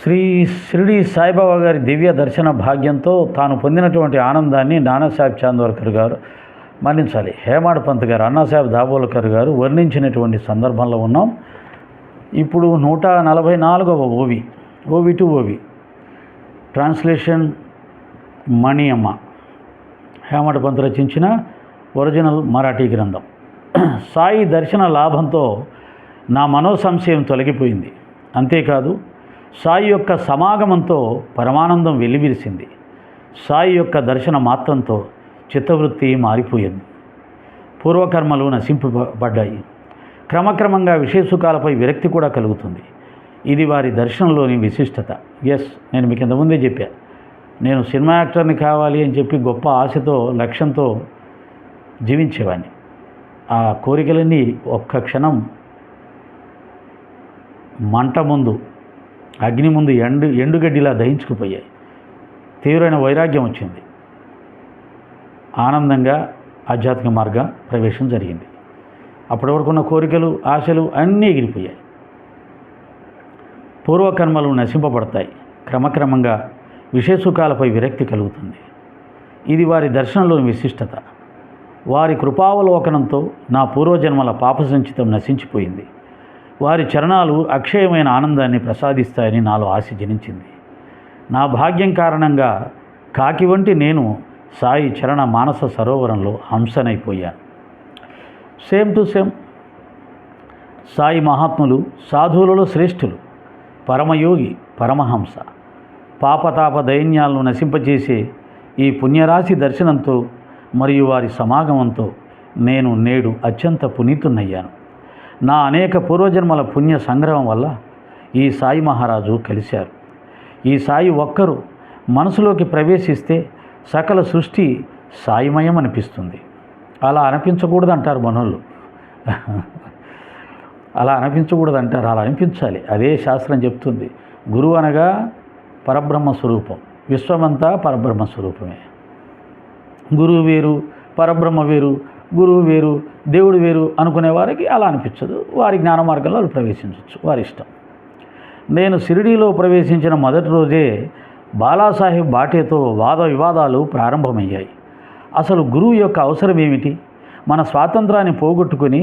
శ్రీ షిరిడి సాయిబాబా గారి దివ్య దర్శన భాగ్యంతో తాను పొందినటువంటి ఆనందాన్ని నానాసాహెబ్ చాందోర్కర్ గారు మన్నించాలి, హేమాడ్ పంత్ గారు, అన్నాసాహెబ్ దాబోల్కర్ గారు వర్ణించినటువంటి సందర్భంలో ఉన్నాం. ఇప్పుడు 144వ ఓవి టు ఓవి ట్రాన్స్లేషన్ మణియమ్మ, హేమాడ్ పంత్ రచించిన ఒరిజినల్ మరాఠీ గ్రంథం. సాయి దర్శన లాభంతో నా మనోసంశయం తొలగిపోయింది. అంతేకాదు, సాయి యొక్క సమాగమంతో పరమానందం వెల్లివిరిసింది. సాయి యొక్క దర్శన మాత్రంతో చిత్తవృత్తి మారిపోయింది. పూర్వకర్మలు నశింపబడ్డాయి. క్రమక్రమంగా విషయసుఖాలపై విరక్తి కూడా కలుగుతుంది. ఇది వారి దర్శనంలోని విశిష్టత. నేను మీకు ఇంతకుముందే చెప్పా, నేను సినిమా యాక్టర్ని కావాలి అని చెప్పి గొప్ప ఆశతో లక్ష్యంతో జీవించేవాడిని. ఆ కోరికలన్నీ ఒక్క క్షణం మంట ముందు, అగ్ని ముందు ఎండుగడ్డిలా దహించుకుపోయాయి. తీవ్రమైన వైరాగ్యం వచ్చింది. ఆనందంగా ఆధ్యాత్మిక మార్గ ప్రవేశం జరిగింది. అప్పటి వరకు ఉన్న కోరికలు, ఆశలు అన్నీ ఎగిరిపోయాయి. పూర్వకర్మలు నశింపబడతాయి. క్రమక్రమంగా విషయసుఖాలపై విరక్తి కలుగుతుంది. ఇది వారి దర్శనంలోని విశిష్టత. వారి కృపావలోకనంతో నా పూర్వజన్మల పాపసంచితం నశించిపోయింది. వారి చరణాలు అక్షయమైన ఆనందాన్ని ప్రసాదిస్తాయని నాలో ఆశ జనించింది. నా భాగ్యం కారణంగా కాకి వంటి నేను సాయి చరణ మానస సరోవరంలో హంసనైపోయాను. Same to same. సాయి మహాత్ములు సాధువులలో శ్రేష్ఠులు, పరమయోగి, పరమహంస. పాపతాప దైన్యాలను నశింపజేసే ఈ పుణ్యరాశి దర్శనంతో మరియు వారి సమాగమంతో నేను నేడు అత్యంత పునీతున్నయ్యాను. నా అనేక పూర్వజన్మల పుణ్య సంగ్రహం వల్ల ఈ సాయి మహారాజు కలిశారు. ఈ సాయి ఒక్కరు మనసులోకి ప్రవేశిస్తే సకల సృష్టి సాయిమయం అనిపిస్తుంది. అలా అనిపించకూడదంటారు మనోళ్ళు. అలా అనిపించకూడదంటారు, అలా అనిపించాలి. అదే శాస్త్రం చెప్తుంది. గురువు అనగా పరబ్రహ్మ స్వరూపం. విశ్వమంతా పరబ్రహ్మ స్వరూపమే. గురువు వేరు, పరబ్రహ్మ వేరు, గురువు వేరు, దేవుడు వేరు అనుకునే వారికి అలా అనిపించదు. వారి జ్ఞాన మార్గంలో వాళ్ళు ప్రవేశించవచ్చు, వారి ఇష్టం. నేను షిరిడీలో ప్రవేశించిన మొదటి రోజే బాలాసాహెబ్ బాటేతో వాద వివాదాలు ప్రారంభమయ్యాయి. అసలు గురువు యొక్క అవసరం ఏమిటి? మన స్వాతంత్రాన్ని పోగొట్టుకుని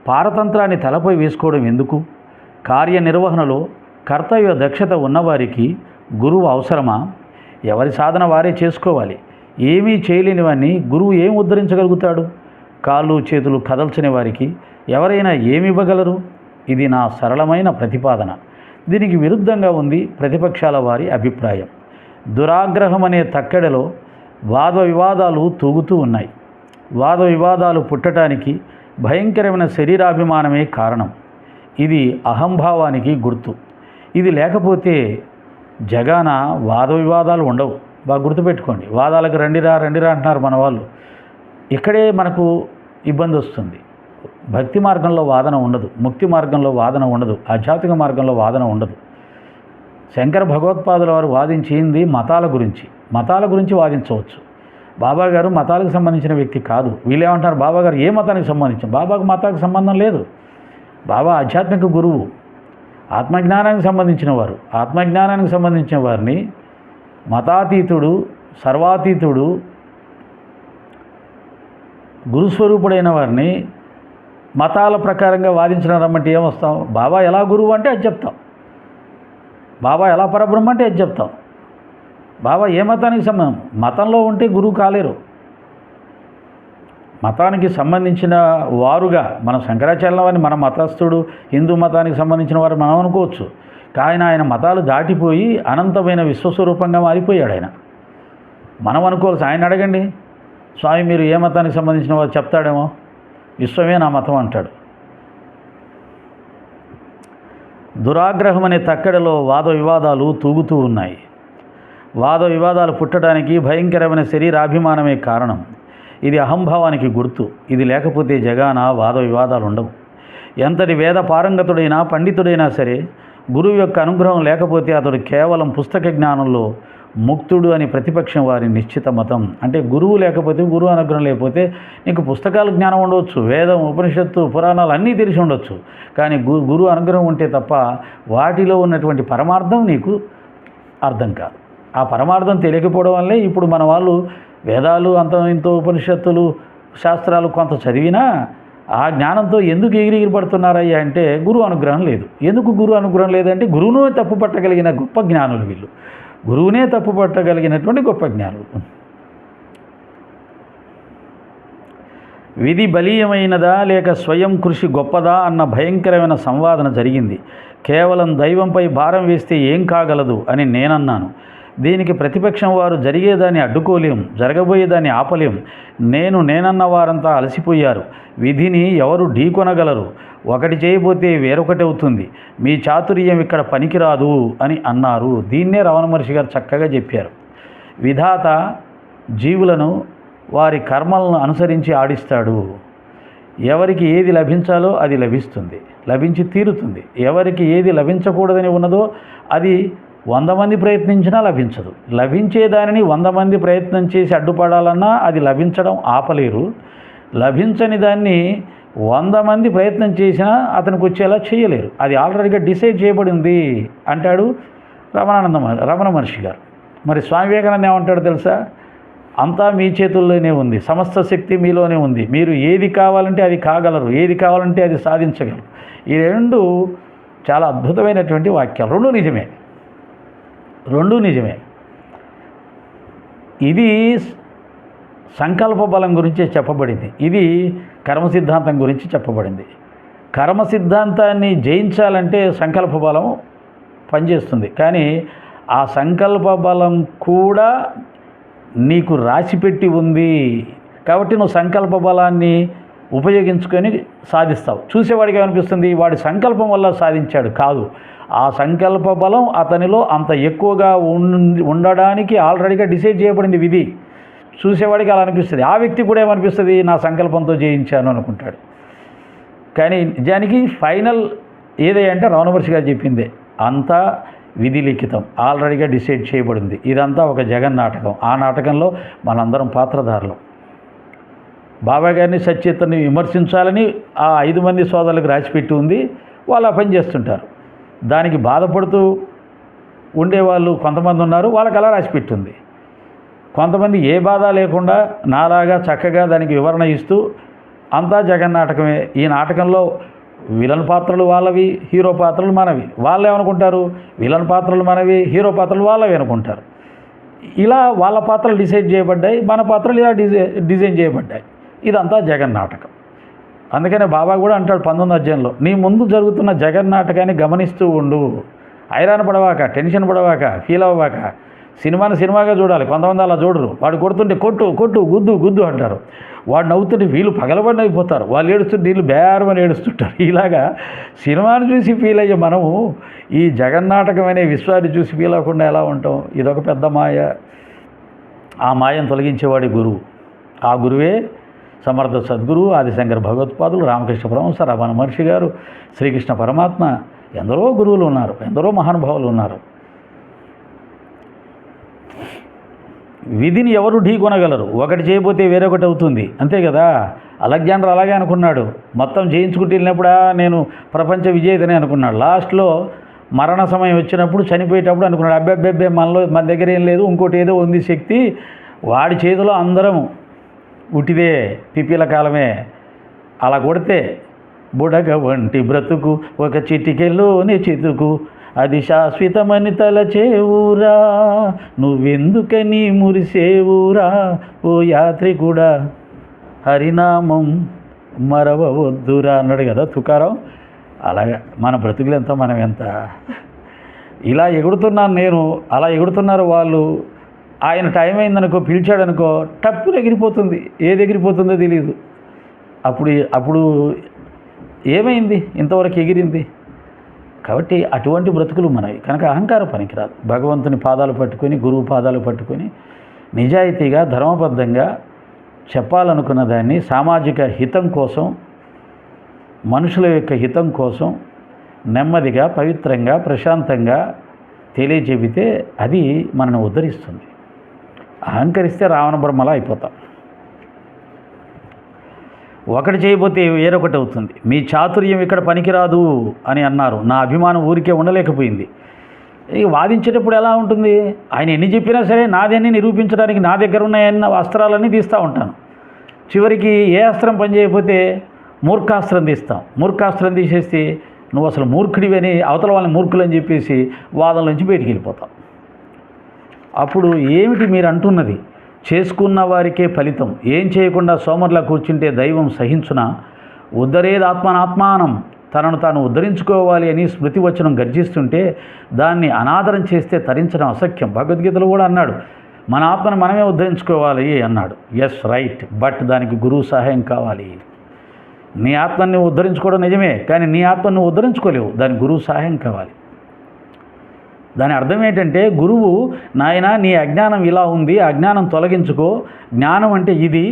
పారతంత్రాన్ని తలపై వేసుకోవడం ఎందుకు? కార్యనిర్వహణలో కర్తవ్య దక్షత ఉన్నవారికి గురువు అవసరమా? ఎవరి సాధన వారే చేసుకోవాలి. ఏమీ చేయలేనివాన్ని గురువు ఏం ఉద్ధరించగలుగుతాడు? కాళ్ళు చేతులు కదల్చని వారికి ఎవరైనా ఏమివ్వగలరు? ఇది నా సరళమైన ప్రతిపాదన. దీనికి విరుద్ధంగా ఉంది ప్రతిపక్షాల వారి అభిప్రాయం. దురాగ్రహం అనే తక్కెడలో వాద వివాదాలు తూగుతూ ఉన్నాయి. వాద వివాదాలు పుట్టడానికి భయంకరమైన శరీరాభిమానమే కారణం. ఇది అహంభావానికి గుర్తు. ఇది లేకపోతే జగాన వాద వివాదాలు ఉండవు. బాగా గుర్తుపెట్టుకోండి. వాదాలకు రండిరా అంటున్నారు మన వాళ్ళు. ఇక్కడే మనకు ఇబ్బంది వస్తుంది. భక్తి మార్గంలో వాదన ఉండదు, ముక్తి మార్గంలో వాదన ఉండదు, ఆధ్యాత్మిక మార్గంలో వాదన ఉండదు. శంకర భగవత్పాదుల వారు వాదించింది మతాల గురించి వాదించవచ్చు. బాబా గారు మతాలకు సంబంధించిన వ్యక్తి కాదు. వీళ్ళేమంటారు, బాబా గారు ఏ మతానికి సంబంధించిన? బాబాకు మతానికి సంబంధం లేదు. బాబా ఆధ్యాత్మిక గురువు, ఆత్మజ్ఞానానికి సంబంధించిన వారు. ఆత్మజ్ఞానానికి సంబంధించిన వారిని మతాతీతుడు, సర్వాతీతుడు, గురుస్వరూపుడైన వారిని మతాల ప్రకారంగా వాదించడం రమ్మంటే ఏమొస్తాం? బాబా ఎలా గురువు అంటే అది చెప్తాం. బాబా ఎలా పరబ్రహ్మ అంటే అది చెప్తాం. బాబా ఏ మతానికి సంబంధం? మతంలో ఉంటే గురువు కాలేరు. మతానికి సంబంధించిన వారుగా మన శంకరాచార్యుల వారిని మన మతస్థుడు, హిందూ మతానికి సంబంధించిన వారు మనం అనుకోవచ్చు. కానీ ఆయన మతాలు దాటిపోయి అనంతమైన విశ్వస్వరూపంగా మారిపోయాడు ఆయన. మనం అనుకోవచ్చు. ఆయన అడగండి, స్వామి మీరు ఏ మతానికి సంబంధించిన వారు చెప్తాడేమో, విశ్వమే నా మతం అంటాడు. దురాగ్రహం అనే తక్కడలో వాద వివాదాలు తూగుతూ ఉన్నాయి. వాద వివాదాలు పుట్టడానికి భయంకరమైన శరీరాభిమానమే కారణం. ఇది అహంభావానికి గుర్తు. ఇది లేకపోతే జగాన వాద వివాదాలు ఉండవు. ఎంతటి వేద పారంగతుడైనా పండితుడైనా సరే గురువు యొక్క అనుగ్రహం లేకపోతే అతడు కేవలం పుస్తక జ్ఞానంలో ముక్తుడు అని ప్రతిపక్షం వారి నిశ్చిత మతం. అంటే గురువు లేకపోతే, గురువు అనుగ్రహం లేకపోతే నీకు పుస్తకాల జ్ఞానం ఉండవచ్చు, వేదం, ఉపనిషత్తు, పురాణాలు అన్నీ తెలిసి ఉండొచ్చు. కానీ గురువు అనుగ్రహం ఉంటే తప్ప వాటిలో ఉన్నటువంటి పరమార్థం నీకు అర్థం కాదు. ఆ పరమార్థం తెలియకపోవడం వల్లే ఇప్పుడు మన వాళ్ళు వేదాలు అంత ఇంతో ఉపనిషత్తులు శాస్త్రాలు కొంత చదివినా ఆ జ్ఞానంతో ఎందుకు ఎగిరి పడుతున్నారయ్యా అంటే గురువు అనుగ్రహం లేదు. ఎందుకు గురువు అనుగ్రహం లేదంటే గురువునే తప్పు పట్టగలిగిన గొప్ప జ్ఞానులు వీళ్ళు. గురువునే తప్పు పట్టగలిగినటువంటి గొప్ప జ్ఞానులు. విధి బలీయమైనదా లేక స్వయం కృషి గొప్పదా అన్న భయంకరమైన సంవాదన జరిగింది. కేవలం దైవంపై భారం వేస్తే ఏం కాగలదు అని నేనన్నాను. దీనికి ప్రతిపక్షం వారు జరిగేదాన్ని అడ్డుకోలేం, జరగబోయేదాన్ని ఆపలేం. నేనన్న వారంతా అలసిపోయారు. విధిని ఎవరు ఢీకొనగలరు? ఒకటి చేయబోతే వేరొకటి అవుతుంది. మీ చాతుర్యం ఇక్కడ పనికిరాదు అని అన్నారు. దీన్నే రమణ మహర్షి గారు చక్కగా చెప్పారు. విధాత జీవులను వారి కర్మలను అనుసరించి ఆడిస్తాడు. ఎవరికి ఏది లభించాలో అది లభిస్తుంది, లభించి తీరుతుంది. ఎవరికి ఏది లభించకూడదని ఉన్నదో అది 100 మంది ప్రయత్నించినా లభించదు. లభించే దానిని 100 మంది ప్రయత్నం చేసి అడ్డుపడాలన్నా అది లభించడం ఆపలేరు. లభించని దాన్ని 100 మంది ప్రయత్నం చేసినా అతనికి వచ్చేలా చేయలేరు. అది ఆల్రెడీగా డిసైడ్ చేయబడింది అంటాడు రమణ మహర్షి గారు. మరి స్వామి వివేకానంద ఏమంటాడు తెలుసా? అంతా మీ చేతుల్లోనే ఉంది, సమస్త శక్తి మీలోనే ఉంది. మీరు ఏది కావాలంటే అది కాగలరు, ఏది కావాలంటే అది సాధించగలరు. ఈ రెండు చాలా అద్భుతమైనటువంటి వాక్యాలు. రెండూ నిజమే. ఇది సంకల్ప బలం గురించి చెప్పబడింది, ఇది కర్మ సిద్ధాంతం గురించి చెప్పబడింది. కర్మ సిద్ధాంతాన్ని జయించాలంటే సంకల్ప బలం పనిచేస్తుంది. కానీ ఆ సంకల్ప బలం కూడా నీకు రాసిపెట్టి ఉంది కాబట్టి నువ్వు సంకల్ప బలాన్ని ఉపయోగించుకొని సాధిస్తావు. చూసేవాడికి ఏమనిపిస్తుంది? వాడి సంకల్పం వల్ల సాధించాడు. కాదు, ఆ సంకల్ప బలం అతనిలో అంత ఎక్కువగా ఉండడానికి ఆల్రెడీగా డిసైడ్ చేయబడింది విధి. చూసేవాడికి అలా అనిపిస్తుంది. ఆ వ్యక్తి కూడా ఏమనిపిస్తుంది? నా సంకల్పంతో జయించాను అనుకుంటాడు. కానీ నిజానికి ఫైనల్ ఏదంటే రమణ మహర్షి గారు చెప్పిందే, అంతా విధి లిఖితం, ఆల్రెడీగా డిసైడ్ చేయబడింది. ఇదంతా ఒక జగన్నాటకం. ఆ నాటకంలో మనందరం పాత్రధారులు. బాబా గారిని సచ్చేతన్ని విమర్శించాలని ఆ 5 మంది సోదరులకు రాసిపెట్టి ఉంది. వాళ్ళు ఆ పని చేస్తుంటారు. దానికి బాధపడుతూ ఉండేవాళ్ళు కొంతమంది ఉన్నారు, వాళ్ళకి అలా రాసిపెట్టి ఉంది. కొంతమంది ఏ బాధ లేకుండా నాలాగా చక్కగా దానికి వివరణ ఇస్తూ అంతా జగన్నాటకమే. ఈ నాటకంలో విలన్ పాత్రలు వాళ్ళవి, హీరో పాత్రలు మనవి. వాళ్ళు ఏమనుకుంటారు? విలన్ పాత్రలు మనవి, హీరో పాత్రలు వాళ్ళవి అనుకుంటారు. ఇలా వాళ్ళ పాత్రలు డిసైడ్ చేయబడ్డాయి, మన పాత్రలు ఇలా డిజైన్ చేయబడ్డాయి. ఇదంతా జగన్నాటకం. అందుకనే బాబా కూడా అంటాడు 19వ అధ్యాయంలో, నీ ముందు జరుగుతున్న జగన్నాటకాన్ని గమనిస్తూ ఉండు. హైరాణ పడవాక, టెన్షన్ పడవాక, ఫీల్ అవ్వవాక. సినిమాని సినిమాగా చూడాలి. కొంతమంది అలా చూడరు. వాడు కొడుతుంటే కొట్టు కొట్టు గుద్దు గుద్దు అంటారు. వాడు నవ్వుతుంటే వీళ్ళు పగలబడి అయిపోతారు. వాళ్ళు ఏడుస్తుంటే వీళ్ళు బేరమని ఏడుస్తుంటారు. ఇలాగా సినిమాని చూసి ఫీల్ అయ్యే మనము ఈ జగన్నాటకం అనే విశ్వాన్ని చూసి ఫీల్ అవ్వకుండా ఎలా ఉంటాం? ఇదొక పెద్ద మాయ. ఆ మాయను తొలగించేవాడి గురువు. ఆ గురువే సమర్థ సద్గురు ఆదిశంకర భగవత్పాదులు, రామకృష్ణ పరమహంస, రమణ మహర్షి గారు, శ్రీకృష్ణ పరమాత్మ. ఎందరో గురువులు ఉన్నారు, ఎందరో మహానుభావులు ఉన్నారు. విధిని ఎవరు ఢీకొనగలరు? ఒకటి చేయబోతే వేరొకటి అవుతుంది, అంతే కదా. అలెగ్జాండర్ అలాగే అనుకున్నాడు. మొత్తం జయించుకుంటూ వెళ్ళినప్పుడు నేను ప్రపంచ విజేతనే అనుకున్నాడు. లాస్ట్లో మరణ సమయం వచ్చినప్పుడు, చనిపోయేటప్పుడు అనుకున్నాడు, అబ్బెబ్బెబ్బే మన దగ్గర ఏం లేదు, ఇంకోటి ఏదో ఉంది శక్తి. వాడి చేతిలో అందరం ఉటిదే, పిపిల కాలమే. అలా కొడితే బుడగ వంటి బ్రతుకు ఒక చిటికెలోని చితుకు, అది శాశ్వతమని తలచేవురా, నువ్వెందుకని మురిసేవురా ఓ యాత్రికుడా, హరినామం మరవవద్దురా అన్నాడు కదా తుకారాం. అలాగే మన బ్రతుకులు ఎంత, మనం ఎంత. ఇలా ఎగుడుతున్నాను నేను, అలా ఎగుడుతున్నారు వాళ్ళు. ఆయన టైం అయిందనుకో, పిలిచాడనుకో, టప్పులు ఎగిరిపోతుంది. ఏది ఎగిరిపోతుందో తెలియదు. అప్పుడు ఏమైంది? ఇంతవరకు ఎగిరింది. కాబట్టి అటువంటి బ్రతుకులు మనవి. కనుక అహంకారం పనికిరాదు. భగవంతుని పాదాలు పట్టుకొని, గురువు పాదాలు పట్టుకొని నిజాయితీగా, ధర్మబద్ధంగా చెప్పాలనుకున్న దాన్ని సామాజిక హితం కోసం, మనుషుల యొక్క హితం కోసం నెమ్మదిగా, పవిత్రంగా, ప్రశాంతంగా తెలియజెబితే అది మనను ఉద్ధరిస్తుంది. అహంకరిస్తే రావణ బ్రహ్మలా అయిపోతాం. ఒకటి చేయబోతే వేరొకటి అవుతుంది. మీ చాతుర్యం ఇక్కడ పనికిరాదు అని అన్నారు. నా అభిమానం ఊరికే ఉండలేకపోయింది. ఈ వాదించేటప్పుడు ఎలా ఉంటుంది, ఆయన ఎన్ని చెప్పినా సరే నాదన్నీ నిరూపించడానికి నా దగ్గర ఉన్నాయన్న అస్త్రాలన్నీ తీస్తూ ఉంటాను. చివరికి ఏ అస్త్రం పనిచేయకపోతే మూర్ఖాస్త్రం తీస్తాం. మూర్ఖాస్త్రం తీసేసి నువ్వు అసలు మూర్ఖుడివి అని అవతల వాళ్ళని మూర్ఖులు అని చెప్పేసి వాదన నుంచి బయటికి వెళ్ళిపోతాం. అప్పుడు ఏమిటి మీరు అంటున్నది? చేసుకున్న వారికే ఫలితం, ఏం చేయకుండా సోమర్లా కూర్చుంటే దైవం సహించునా? ఉద్ధరేదాత్మనాత్మానం, తనను తాను ఉద్ధరించుకోవాలి అని స్మృతి వచనం గర్జిస్తుంటే దాన్ని అనాదరం చేస్తే తరించడం అసఖ్యం. భగవద్గీతలో కూడా అన్నాడు, మన ఆత్మను మనమే ఉద్ధరించుకోవాలి అన్నాడు. ఎస్ రైట్, బట్ దానికి గురువు సహాయం కావాలి. నీ ఆత్మని ఉద్ధరించుకోవడం నిజమే, కానీ నీ ఆత్మను ఉద్ధరించుకోలేవు, దానికి గురువు సహాయం కావాలి. దాని అర్థం ఏంటంటే, గురువు నాయన నీ అజ్ఞానం ఇలా ఉంది, అజ్ఞానం తొలగించుకో, జ్ఞానం అంటే ఇది,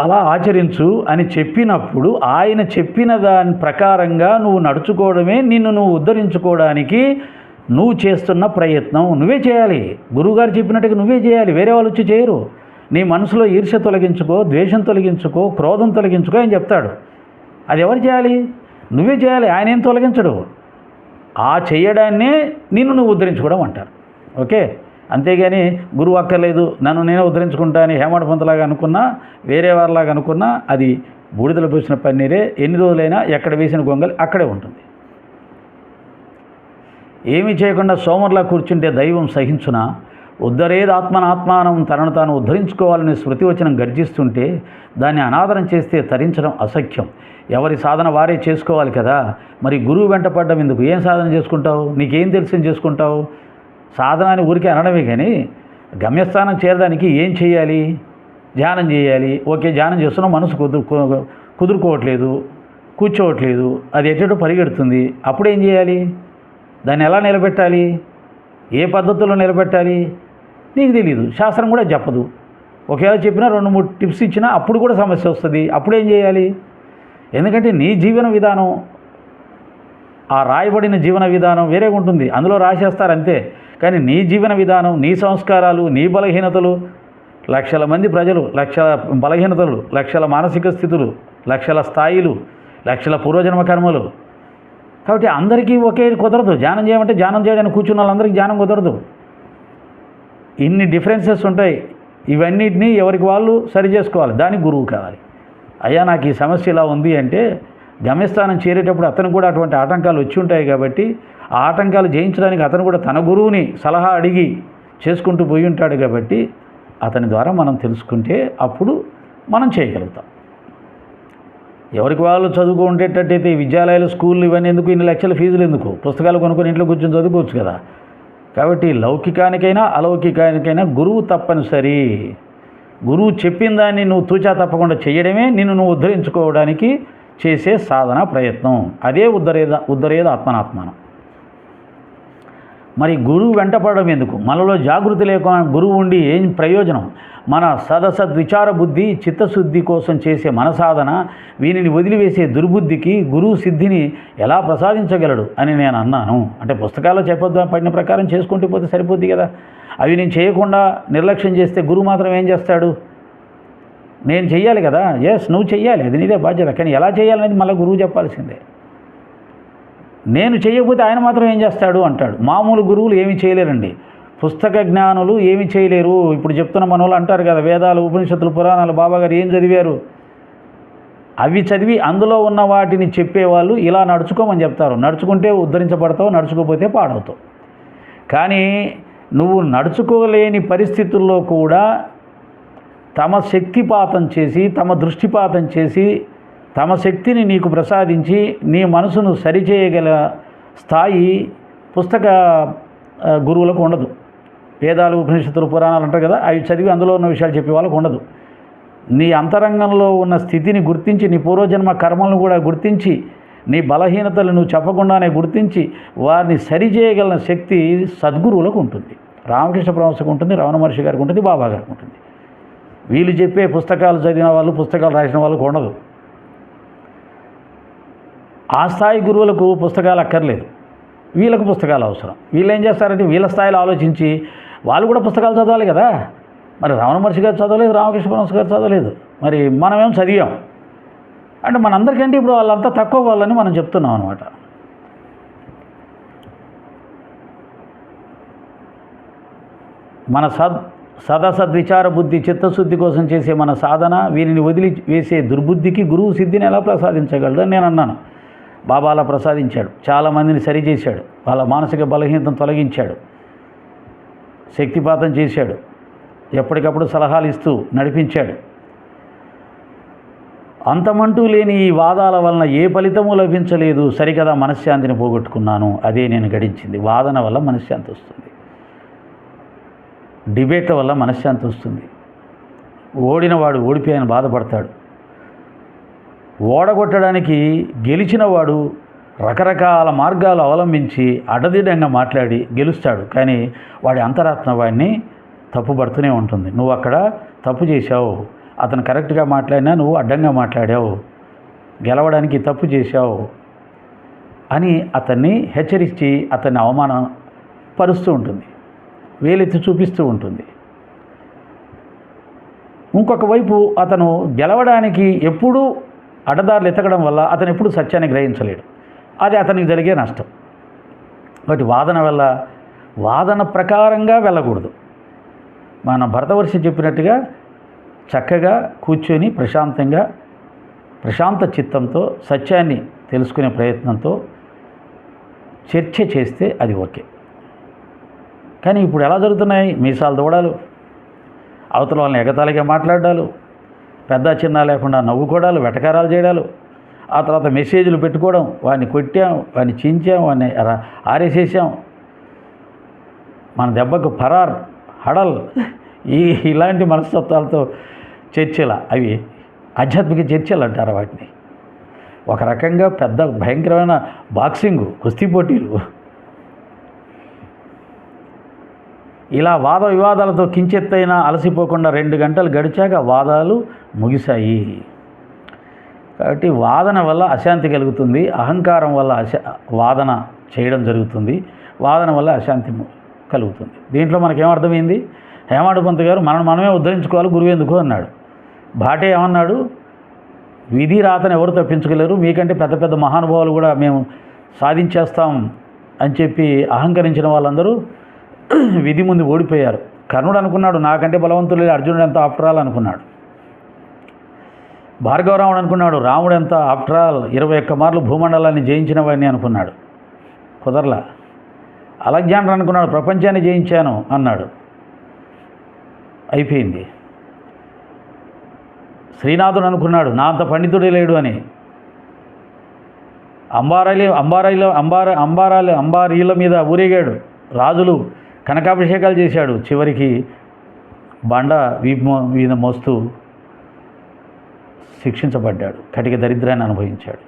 అలా ఆచరించు అని చెప్పినప్పుడు ఆయన చెప్పిన దాని ప్రకారంగా నువ్వు నడుచుకోవడమే నిన్ను నువ్వు ఉద్ధరించుకోవడానికి నువ్వు చేస్తున్న ప్రయత్నం. నువ్వే చేయాలి, గురువుగారు చెప్పినట్టుగా నువ్వే చేయాలి, వేరే వాళ్ళు వచ్చి చేయరు. నీ మనసులో ఈర్ష్య తొలగించుకో, ద్వేషం తొలగించుకో, క్రోధం తొలగించుకో అని చెప్తాడు. అది ఎవరు చేయాలి? నువ్వే చేయాలి, ఆయన ఏం తొలగించడు. ఆ చేయడాన్నే నిన్ను నువ్వు ఉద్ధరించుకోవడం అంటారు. ఓకే, అంతేగాని గురువు అక్కర్లేదు, నన్ను నేనే ఉద్ధరించుకుంటా అని హేమండ పంతులాగా అనుకున్నా, వేరే వారిలాగా అనుకున్నా అది బూడిదలు పోసిన పన్నీరే. ఎన్ని రోజులైనా ఎక్కడ వేసిన గొంగలి అక్కడే ఉంటుంది. ఏమీ చేయకుండా సోమర్లా కూర్చుంటే దైవం సహించునా? ఉద్ధరేదాత్మనాత్మానం, తనను తాను ఉద్ధరించుకోవాలని స్మృతి వచనం గర్జిస్తుంటే దాన్ని అనాదరం చేస్తే తరించడం అసఖ్యం. ఎవరి సాధన వారే చేసుకోవాలి కదా. మరి గురువు వెంట పడ్డం ఎందుకు? ఏం సాధన చేసుకుంటావు? నీకేం తెలిసి చేసుకుంటావు? సాధనాన్ని ఊరికే అనడమే, కానీ గమ్యస్థానం చేరడానికి ఏం చేయాలి? ధ్యానం చేయాలి. ఓకే, ధ్యానం చేస్తున్నాం, మనసు కుదురుకోవట్లేదు, కూర్చోవట్లేదు, అది ఎటో పరిగెడుతుంది. అప్పుడు ఏం చేయాలి? దాన్ని ఎలా నిలబెట్టాలి? ఏ పద్ధతుల్లో నిలబెట్టాలి? నీకు తెలీదు, శాస్త్రం కూడా చెప్పదు. ఒకవేళ చెప్పినా 2-3 టిప్స్ ఇచ్చినా అప్పుడు కూడా సమస్య వస్తుంది. అప్పుడేం చేయాలి? ఎందుకంటే నీ జీవన విధానం, ఆ రాయబడిన జీవన విధానం వేరేగా ఉంటుంది, అందులో రాసేస్తారు అంతే. కానీ నీ జీవన విధానం, నీ సంస్కారాలు, నీ బలహీనతలు, లక్షల మంది ప్రజలు, లక్షల బలహీనతలు, లక్షల మానసిక స్థితులు, లక్షల స్థాయిలు, లక్షల పూర్వజన్మ కర్మలు. కాబట్టి అందరికీ ఒకే కుదరదు. ధ్యానం చేయమంటే ధ్యానం చేయడానికి కూర్చున్న వాళ్ళందరికీ ధ్యానం కుదరదు. ఇన్ని డిఫరెన్సెస్ ఉంటాయి. ఇవన్నిటినీ ఎవరికి వాళ్ళు సరి చేసుకోవాలి. దానికి గురువు కావాలి. అయ్యా నాకు ఈ సమస్య ఇలా ఉంది అంటే గమ్యస్థానం చేరేటప్పుడు అతను కూడా అటువంటి ఆటంకాలు వచ్చి ఉంటాయి కాబట్టి ఆ ఆటంకాలు జయించడానికి అతను కూడా తన గురువుని సలహా అడిగి చేసుకుంటూ పోయి ఉంటాడు కాబట్టి అతని ద్వారా మనం తెలుసుకుంటే అప్పుడు మనం చేయగలుగుతాం. ఎవరికి వాళ్ళు చదువుకుంటేటట్టయితే ఈ విద్యాలయాలు, స్కూళ్ళు ఇవన్నీ ఎందుకు? ఇన్ని లక్షల ఫీజులు ఎందుకు? పుస్తకాలు కొనుక్కొని ఇంట్లో కూర్చొని చదువుకోవచ్చు కదా. కాబట్టి లౌకికానికైనా అలౌకికానికైనా గురువు తప్పనిసరి. గురువు చెప్పిన దాన్ని నువ్వు తూచా తప్పకుండా చేయడమే నిన్ను నువ్వు ఉద్ధరించుకోవడానికి చేసే సాధన ప్రయత్నం. అదే ఉద్ధరేద ఆత్మనాత్మానం. మరి గురువు వెంటపడడం ఎందుకు? మనలో జాగృతి లేకుండా గురువు ఉండి ఏం ప్రయోజనం? మన సదసద్విచార బుద్ధి, చిత్తశుద్ధి కోసం చేసే మన సాధన, వీనిని వదిలివేసే దుర్బుద్ధికి గురువు సిద్ధిని ఎలా ప్రసాదించగలడు అని నేను అన్నాను. అంటే పుస్తకాల్లో పడిన ప్రకారం చేసుకుంటూ పోతే సరిపోద్ది కదా. అవి నేను చేయకుండా నిర్లక్ష్యం చేస్తే గురువు మాత్రం ఏం చేస్తాడు? నేను చెయ్యాలి కదా. ఎస్, నువ్వు చెయ్యాలి, అది నీదే బాధ్యత. కానీ ఎలా చేయాలనేది మళ్ళీ గురువు చెప్పాల్సిందే. నేను చేయకపోతే ఆయన మాత్రం ఏం చేస్తాడు అంటాడు. మామూలు గురువులు ఏమీ చేయలేరండి. పుస్తక జ్ఞానులు ఏమి చేయలేరు. ఇప్పుడు చెప్తున్న మన వాళ్ళు అంటారు కదా, వేదాలు, ఉపనిషత్తులు, పురాణాలు బాబాగారు ఏం చదివారు? అవి చదివి అందులో ఉన్న వాటిని చెప్పేవాళ్ళు ఇలా నడుచుకోమని చెప్తారు. నడుచుకుంటే ఉద్ధరించబడతావు, నడుచుకోకపోతే పాడవుతావు. కానీ నువ్వు నడుచుకోలేని పరిస్థితుల్లో కూడా తమ శక్తిపాతం చేసి, తమ దృష్టిపాతం చేసి, తమ శక్తిని నీకు ప్రసాదించి నీ మనసును సరిచేయగల స్థాయి పుస్తక గురువులకు ఉండదు. వేదాలు, ఉపనిషత్తులు, పురాణాలు అంటారు కదా, అవి చదివి అందులో ఉన్న విషయాలు చెప్పే వాళ్ళకు ఉండదు. నీ అంతరంగంలో ఉన్న స్థితిని గుర్తించి, నీ పూర్వజన్మ కర్మలను కూడా గుర్తించి, నీ బలహీనతలు నువ్వు చెప్పకుండానే గుర్తించి వారిని సరిచేయగల శక్తి సద్గురువులకు ఉంటుంది. రామకృష్ణ పరమహంసకు ఉంటుంది, రమణ మహర్షి గారికి ఉంటుంది, బాబా గారికి ఉంటుంది. వీళ్ళు చెప్పే పుస్తకాలు చదివిన వాళ్ళు, పుస్తకాలు రాసిన వాళ్ళకు ఉండదు. ఆ స్థాయి గురువులకు పుస్తకాలు అక్కర్లేదు, వీళ్ళకు పుస్తకాలు అవసరం. వీళ్ళు ఏం చేస్తారంటే వీళ్ళ స్థాయిలో ఆలోచించి వాళ్ళు కూడా పుస్తకాలు చదవాలి కదా. మరి రమణ మహర్షి గారు చదవలేదు, రామకృష్ణ పరమహంస గారు చదవలేదు, మరి మనమేం చదివాం అంటే మనందరికంటే ఇప్పుడు వాళ్ళంతా తక్కువ వాళ్ళని మనం చెప్తున్నాం అనమాట. మన సదసద్విచార బుద్ధి చిత్తశుద్ధి కోసం చేసే మన సాధన వీరిని వదిలి వేసే దుర్బుద్ధికి గురువు సిద్ధిని ఎలా ప్రసాదించగలడు అని నేను అన్నాను. బాబా అలా ప్రసాదించాడు. చాలామందిని సరిచేశాడు, వాళ్ళ మానసిక బలహీనతను తొలగించాడు, శక్తిపాతం చేశాడు, ఎప్పటికప్పుడు సలహాలు ఇస్తూ నడిపించాడు. అంతమంటూ లేని ఈ వాదాల వలన ఏ ఫలితము లభించలేదు. సరికదా మనశ్శాంతిని పోగొట్టుకున్నాను. అదే నేను గడించింది. వాదన వల్ల మనశ్శాంతి వస్తుంది, డిబేట్ల వల్ల మనశ్శాంతి వస్తుంది. ఓడినవాడు ఓడిపోయాని బాధపడతాడు. ఓడగొట్టడానికి గెలిచినవాడు రకరకాల మార్గాలు అవలంబించి అడ్డదిడ్డంగా మాట్లాడి గెలుస్తాడు. కానీ వాడి అంతరాత్మ వాడిని తప్పుపడుతూనే ఉంటుంది. నువ్వు అక్కడ తప్పు చేశావు, అతను కరెక్ట్గా మాట్లాడినా నువ్వు అడ్డంగా మాట్లాడావు, గెలవడానికి తప్పు చేశావు అని అతన్ని హెచ్చరించి అతన్ని అవమానం పరుస్తూ ఉంటుంది, వేలెత్తి చూపిస్తూ ఉంటుంది. ఇంకొక వైపు అతను గెలవడానికి ఎప్పుడూ అడ్డదారులు ఎత్తకడం వల్ల అతను ఎప్పుడు సత్యాన్ని గ్రహించలేడు. అది అతనికి జరిగే నష్టం. కాబట్టి వాదన వల్ల వాదన ప్రకారంగా వెళ్ళకూడదు. మన భరతవర్షి చెప్పినట్టుగా చక్కగా కూర్చొని ప్రశాంతంగా ప్రశాంత చిత్తంతో సత్యాన్ని తెలుసుకునే ప్రయత్నంతో చర్చ చేస్తే అది ఓకే. కానీ ఇప్పుడు ఎలా జరుగుతున్నాయి? మీసాలు దూడాలు, అవతల వాళ్ళని ఎగతాళిగా మాట్లాడాలు, పెద్ద చిన్న లేకుండా నవ్వుకోవడాలు, వెటకారాలు చేయడాలు, ఆ తర్వాత మెసేజ్లు పెట్టుకోవడం, వాడిని కొట్టాం, వాడిని చించాం, వాడిని ఆరేసేసాం, మన దెబ్బకు ఫరార్ హడల్, ఇలాంటి మనస్తత్వాలతో చర్చలు, అవి ఆధ్యాత్మిక చర్చలు అంటారు వాటిని. ఒక రకంగా పెద్ద భయంకరమైన బాక్సింగు, కుస్తీ పోటీలు. ఇలా వాద వివాదాలతో కించెత్తైనా అలసిపోకుండా 2 గంటలు గడిచాక వాదాలు ముగిశాయి. కాబట్టి వాదన వల్ల అశాంతి కలుగుతుంది, అహంకారం వల్ల వాదన చేయడం జరుగుతుంది, వాదన వల్ల అశాంతి కలుగుతుంది. దీంట్లో మనకేమర్థమైంది? హేమాడు పంత్ గారు మనమే ఉద్ధరించుకోవాలి, గురువు ఎందుకు అన్నాడు. భాటే ఏమన్నాడు? విధి రాతను ఎవరు తప్పించగలేరు, మీకంటే పెద్ద పెద్ద మహానుభావులు కూడా మేము సాధించేస్తాం అని చెప్పి అహంకరించిన వాళ్ళందరూ విధి ముందు ఓడిపోయారు. కర్ణుడు అనుకున్నాడు నాకంటే బలవంతులు అర్జునుడు ఎంత ఆఫ్టరాల్ అనుకున్నాడు. భార్గవరాముడు అనుకున్నాడు రాముడు ఎంత ఆఫ్టరాల్ 21 మార్లు భూమండలాన్ని జయించిన వాడిని అనుకున్నాడు. కుదరలా. అలెగ్జాండర్ అనుకున్నాడు ప్రపంచాన్ని జయించాను అన్నాడు, అయిపోయింది. శ్రీనాథుడు అనుకున్నాడు నా అంత పండితుడే లేడు అని. అంబారీల మీద ఊరేగాడు, రాజులు కనకాభిషేకాలు చేశాడు, చివరికి బండ వీపు మీద మోస్తూ శిక్షించబడ్డాడు, కటిక దరిద్రాన్ని అనుభవించాడు.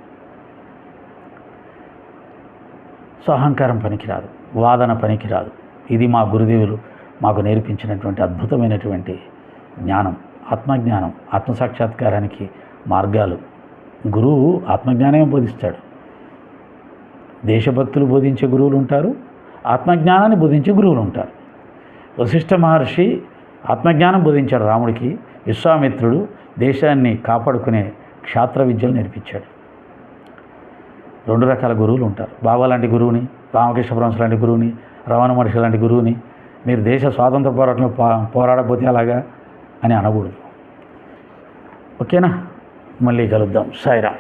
సో అహంకారం పనికిరాదు, వాదన పనికిరాదు. ఇది మా గురుదేవులు మాకు నేర్పించినటువంటి అద్భుతమైనటువంటి జ్ఞానం, ఆత్మజ్ఞానం, ఆత్మసాక్షాత్కారానికి మార్గాలు. గురువు ఆత్మజ్ఞానమే బోధిస్తాడు. దేశభక్తులు బోధించే గురువులు ఉంటారు, ఆత్మజ్ఞానాన్ని బోధించే గురువులు ఉంటారు. వశిష్ఠ మహర్షి ఆత్మజ్ఞానం బోధించాడు రాముడికి, విశ్వామిత్రుడు దేశాన్ని కాపాడుకునే క్షాత్ర విద్యలు నేర్పించాడు. 2 రకాల గురువులు ఉంటారు. బాబా లాంటి గురువుని, రామకృష్ణ పరమహంస లాంటి గురువుని, రమణ మహర్షి లాంటి గురువుని మీరు దేశ స్వాతంత్ర పోరాటంలో పోరాడబోతే అలాగా అని అనకూడదు. ఓకేనా? మళ్ళీ కలుద్దాం. సాయిరామ్.